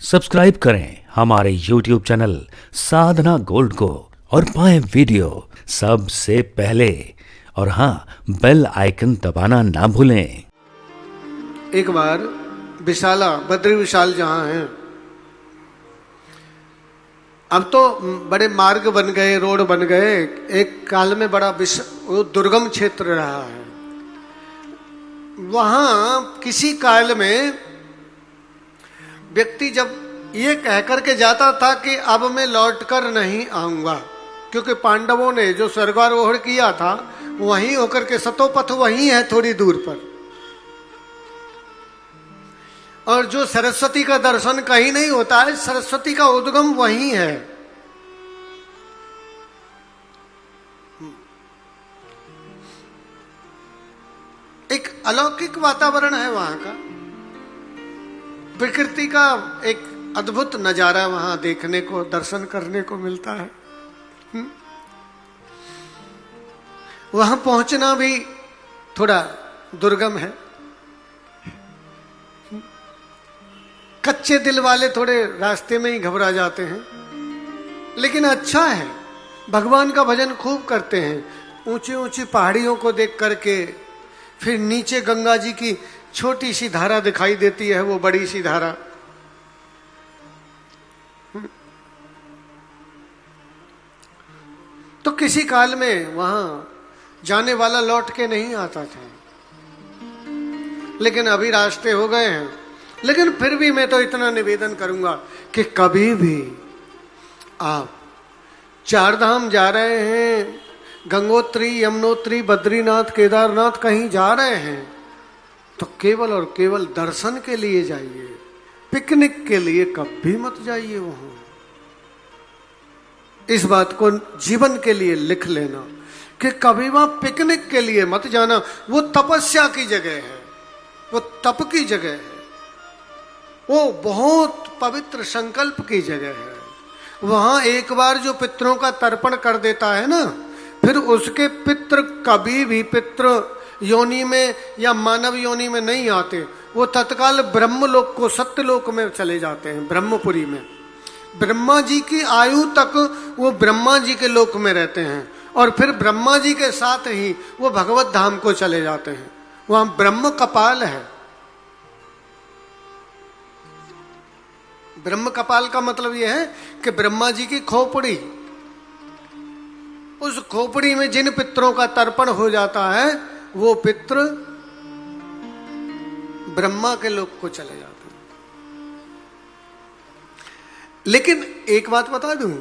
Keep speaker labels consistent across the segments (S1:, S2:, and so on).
S1: Subscribe करें हमारे YouTube channel साधना gold को और पाएं वीडियो सबसे पहले। और हाँ, बेल आइकन दबाना ना भूलें।
S2: एक बार विशाला बद्री विशाल जहां है, अब तो बड़े मार्ग बन गए, रोड बन गए। एक काल में बड़ा वो दुर्गम क्षेत्र रहा है। वहां किसी काल में व्यक्ति जब ये कह करके जाता था कि अब मैं लौट कर नहीं आऊंगा, क्योंकि पांडवों ने जो स्वर्गारोहण किया था वहीं होकर के सतोपथ वहीं है थोड़ी दूर पर, और जो सरस्वती का दर्शन कहीं नहीं होता है, सरस्वती का उद्गम वहीं है। एक अलौकिक वातावरण है वहां का, प्रकृति का एक अद्भुत नजारा वहां देखने को, दर्शन करने को मिलता है। वहां पहुंचना भी थोड़ा दुर्गम है। कच्चे दिल वाले थोड़े रास्ते में ही घबरा जाते हैं, लेकिन अच्छा है, भगवान का भजन खूब करते हैं। ऊंची ऊंची पहाड़ियों को देख करके फिर नीचे गंगा जी की छोटी सी धारा दिखाई देती है, वो बड़ी सी धारा। तो किसी काल में वहां जाने वाला लौट के नहीं आता था, लेकिन अभी रास्ते हो गए हैं। लेकिन फिर भी मैं तो इतना निवेदन करूंगा कि कभी भी आप चार धाम जा रहे हैं, गंगोत्री, यमुनोत्री, बद्रीनाथ, केदारनाथ कहीं जा रहे हैं, तो केवल और केवल दर्शन के लिए जाइए, पिकनिक के लिए कभी मत जाइए वहां। इस बात को जीवन के लिए लिख लेना कि कभी वहां पिकनिक के लिए मत जाना। वो तपस्या की जगह है, वो तप की जगह है, वो बहुत पवित्र संकल्प की जगह है। वहां एक बार जो पितरों का तर्पण कर देता है ना, फिर उसके पितृ कभी भी पितृ योनि में या मानव योनि में नहीं आते। वो तत्काल ब्रह्मलोक को, सत्यलोक में चले जाते हैं, ब्रह्मपुरी में। ब्रह्मा जी की आयु तक वो ब्रह्मा जी के लोक में रहते हैं, और फिर ब्रह्मा जी के साथ ही वो भगवत धाम को चले जाते हैं। वहां ब्रह्म कपाल है। ब्रह्म कपाल का मतलब यह है कि ब्रह्मा जी की खोपड़ी, उस खोपड़ी में जिन पितरों का तर्पण हो जाता है, वो पितृ ब्रह्मा के लोक को चले जाते हैं। लेकिन एक बात बता दूं,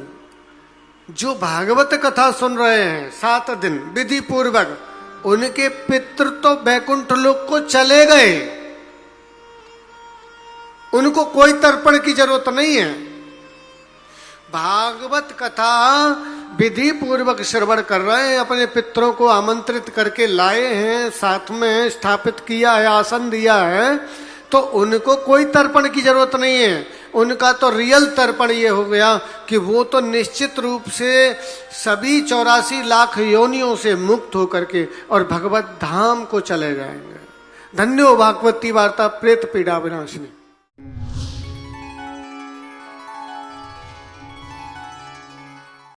S2: जो भागवत कथा सुन रहे हैं 7 दिन विधि पूर्वक, उनके पितृ तो बैकुंठ लोक को चले गए, उनको कोई तर्पण की जरूरत नहीं है। भागवत कथा विधि पूर्वक श्रवण कर रहे हैं, अपने पितरों को आमंत्रित करके लाए हैं, साथ में स्थापित किया है, आसन दिया है, तो उनको कोई तर्पण की जरूरत नहीं है। उनका तो रियल तर्पण ये हो गया कि वो तो निश्चित रूप से सभी 84 लाख योनियों से मुक्त होकर के और भगवत धाम को चले जाएंगे। धन्यो भागवती वार्ता प्रेत पीड़ा विनाशिनी।